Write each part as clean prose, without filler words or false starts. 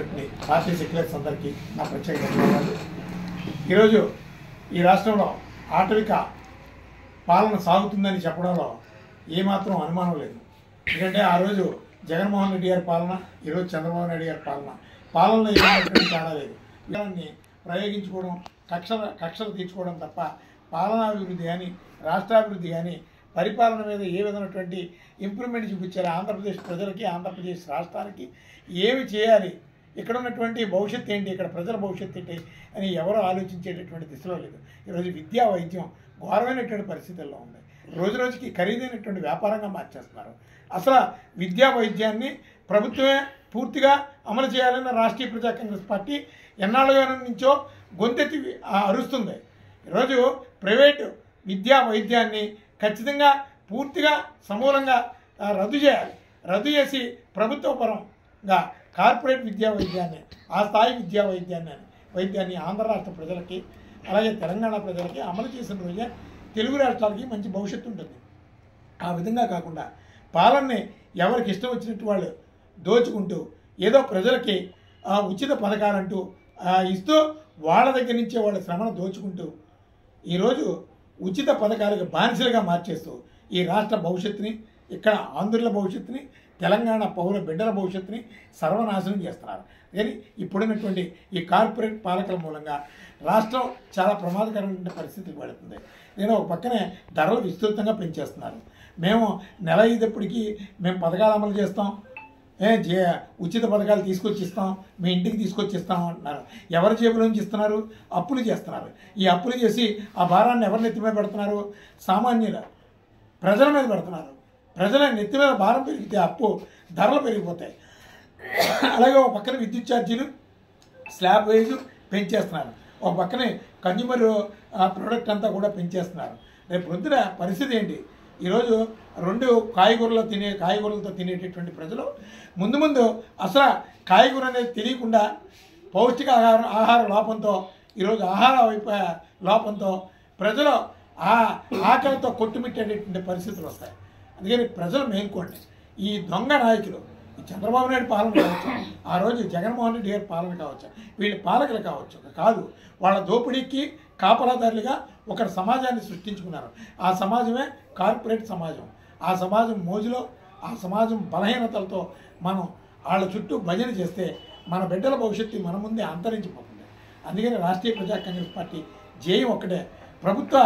చేసినటువంటి party secretaries అందరికీ నా ప్రత్యేక ధన్యవాదాలు. ఈరోజు ఈ రాష్ట్రంలో ఆటవిక పాలన సాగుతుందని చెప్పడంలో ఏమాత్రం అనుమానం లేదు. ఎందుకంటే ఆ రోజు జగన్మోహన్ రెడ్డి గారి పాలన, ఈరోజు చంద్రబాబు నాయుడు గారి పాలనలో ఏమైనటువంటి తేడా లేదు. దాన్ని ప్రయోగించుకోవడం, కక్షలు తీర్చుకోవడం తప్ప పాలనాభివృద్ధి కానీ రాష్ట్రాభివృద్ధి కానీ పరిపాలన మీద ఏ విధమైనటువంటి ఇంప్రూవ్మెంట్ చూపించాలి, ఆంధ్రప్రదేశ్ ప్రజలకి ఆంధ్రప్రదేశ్ రాష్ట్రానికి ఏమి చేయాలి, ఇక్కడ ఉన్నటువంటి భవిష్యత్తు ఏంటి, ఇక్కడ ప్రజల భవిష్యత్తు ఏంటి అని ఎవరో ఆలోచించేటటువంటి దిశలో లేదు. ఈరోజు విద్యా వైద్యం ఘోరమైనటువంటి పరిస్థితుల్లో ఉంది. రోజు రోజుకి ఖరీదైనటువంటి వ్యాపారంగా మార్చేస్తున్నారు. అసలు విద్యా వైద్యాన్ని ప్రభుత్వమే పూర్తిగా అమలు చేయాలన్న రాష్ట్రీయ ప్రజా కాంగ్రెస్ పార్టీ ఎన్నాళ్ళ నుంచో గొంతెత్తి అరుస్తుంది. ఈరోజు ప్రైవేటు విద్యా వైద్యాన్ని ఖచ్చితంగా పూర్తిగా సమూలంగా రద్దు చేయాలి. రద్దు చేసి ప్రభుత్వ పరంగా కార్పొరేట్ విద్యా వైద్యాన్ని, ఆ స్థాయి విద్యా వైద్యాన్ని ఆంధ్ర రాష్ట్ర ప్రజలకి అలాగే తెలంగాణ ప్రజలకి అమలు చేసిన రోజే తెలుగు రాష్ట్రాలకి మంచి భవిష్యత్తు ఉంటుంది. ఆ విధంగా కాకుండా పాలనని ఎవరికి ఇష్టం వచ్చినట్టు వాళ్ళు దోచుకుంటూ ఏదో ప్రజలకి ఉచిత పథకాలంటూ ఇస్తూ వాళ్ళ దగ్గర నుంచే వాళ్ళ శ్రమను దోచుకుంటూ ఈరోజు ఉచిత పథకాలకు బానిసలుగా మార్చేస్తూ ఈ రాష్ట్ర భవిష్యత్తుని, ఇక్కడ ఆంధ్రుల భవిష్యత్తుని, తెలంగాణ పౌర బిడ్డల భవిష్యత్తుని సర్వనాశనం చేస్తున్నారు. కానీ ఇప్పుడున్నటువంటి ఈ కార్పొరేట్ పాలకుల మూలంగా రాష్ట్రం చాలా ప్రమాదకరమైన పరిస్థితికి పడుతుంది. నేను ఒక పక్కనే ధరలు విస్తృతంగా పెంచేస్తున్నారు. మేము నెల ఇదప్పటికీ మేము పథకాలు అమలు చేస్తాం, ఉచిత పథకాలు తీసుకొచ్చి ఇస్తాం, మీ ఇంటికి తీసుకొచ్చి ఇస్తాం అంటున్నారు. ఎవరి జేబులో నుంచి ఇస్తున్నారు? అప్పులు చేస్తున్నారు. ఈ అప్పులు చేసి ఆ భారాన్ని ఎవరి నెత్తి మీద పెడుతున్నారు? సామాన్యుల ప్రజల మీద పెడుతున్నారు. ప్రజల నెత్తి మీద భారం పెరిగితే అప్పు ధరలు పెరిగిపోతాయి. అలాగే ఒక పక్కన విద్యుత్ ఛార్జీలు స్లాబ్ వైజ్ పెంచేస్తున్నారు. ఒక పక్కనే కన్జ్యూమర్ ప్రోడక్ట్ అంతా కూడా పెంచేస్తున్నారు. రేపు పొద్దున పరిస్థితి ఏంటి? ఈరోజు కాయగూరలతో తినేటటువంటి ప్రజలు ముందు అసలు కాయగూర అనేది తెలియకుండా పౌష్టిక ఆహార లోపంతో ఈరోజు ఆహార లోపంతో ప్రజలు ఆకలితో కొట్టుమిట్టేటటువంటి పరిస్థితులు వస్తాయి. అందుకని ప్రజలు మేల్కోండి. ఈ దొంగ నాయకులు, ఈ చంద్రబాబు నాయుడు పాలన కావచ్చు, ఆ రోజు జగన్మోహన్ రెడ్డి గారి పాలన కావచ్చు, వీళ్ళ పాలకులు కావచ్చు కాదు, వాళ్ళ దోపిడీకి కాపలాదారులుగా ఒక సమాజాన్ని సృష్టించుకున్నారు. ఆ సమాజమే కార్పొరేట్ సమాజం. ఆ సమాజం మోజులో, ఆ సమాజం బలహీనతలతో మనం వాళ్ళ చుట్టూ భజన చేస్తే మన బిడ్డల భవిష్యత్తు మన ముందే అంతరించిపోతుంది. అందుకని రాష్ట్రీయ ప్రజా కాంగ్రెస్ పార్టీ ధ్యేయం ఒక్కటే. ప్రభుత్వ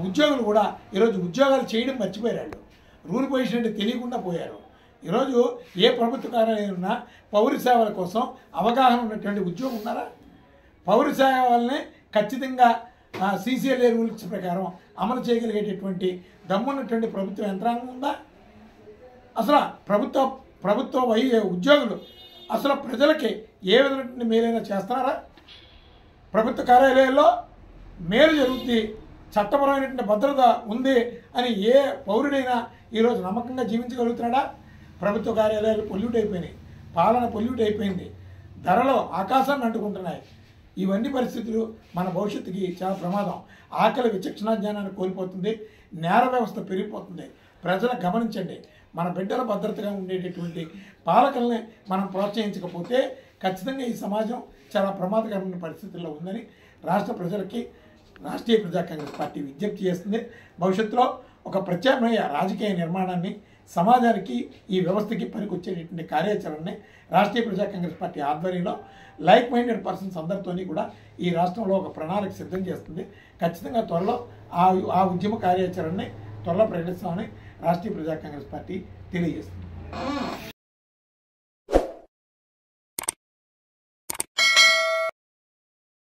ఉద్యోగులు కూడా ఈరోజు ఉద్యోగాలు చేయడం మర్చిపోయారు. రూల్ పొజిషన్ అంటే తెలియకుండా పోయారు. ఈరోజు ఏ ప్రభుత్వ కార్యాలయం ఉన్నా పౌర సేవల కోసం అవగాహన ఉన్నటువంటి ఉద్యోగం ఉన్నారా? పౌర సేవల్ని ఖచ్చితంగా CCLA రూల్స్ ప్రకారం అమలు చేయగలిగేటటువంటి దమ్మున్నటువంటి ప్రభుత్వ యంత్రాంగం ఉందా? అసలు ప్రభుత్వ ఉద్యోగులు అసలు ప్రజలకి ఏ విధమైనటువంటి మేలైనా చేస్తున్నారా? ప్రభుత్వ కార్యాలయాల్లో మేలు జరుగుతుంది, చట్టపరమైనటువంటి భద్రత ఉంది అని ఏ పౌరుడైనా ఈరోజు నమ్మకంగా జీవించగలుగుతున్నాడా? ప్రభుత్వ కార్యాలయాలు పొల్యూట్ అయిపోయినాయి, పాలన పొల్యూట్ అయిపోయింది, ధరలు ఆకాశాన్ని అంటుకుంటున్నాయి. ఇవన్నీ పరిస్థితులు మన భవిష్యత్తుకి చాలా ప్రమాదం. ఆకలి విచక్షణా జ్ఞానాన్ని కోల్పోతుంది, నేర వ్యవస్థ పెరిగిపోతుంది. ప్రజలు గమనించండి. మన బిడ్డల భద్రతగా ఉండేటటువంటి పాలకుల్ని మనం ప్రోత్సహించకపోతే ఖచ్చితంగా ఈ సమాజం చాలా ప్రమాదకరమైన పరిస్థితుల్లో ఉందని రాష్ట్ర ప్రజలకి రాష్ట్రీయ ప్రజా కాంగ్రెస్ పార్టీ విజ్ఞప్తి చేస్తుంది. భవిష్యత్తులో ఒక ప్రత్యామ్నాయ రాజకీయ నిర్మాణాన్ని, సమాజానికి ఈ వ్యవస్థకి పనికొచ్చేటటువంటి కార్యాచరణని రాష్ట్రీయ ప్రజా కాంగ్రెస్ పార్టీ ఆధ్వర్యంలో లైక్ మైండెడ్ పర్సన్స్ అందరితోని కూడా ఈ రాష్ట్రంలో ఒక ప్రణాళిక సిద్ధం చేస్తుంది. ఖచ్చితంగా త్వరలో ఆ ఉద్యమ కార్యాచరణని త్వరలో ప్రకటిస్తామని రాష్ట్రీయ ప్రజా కాంగ్రెస్ పార్టీ తెలియజేస్తుంది.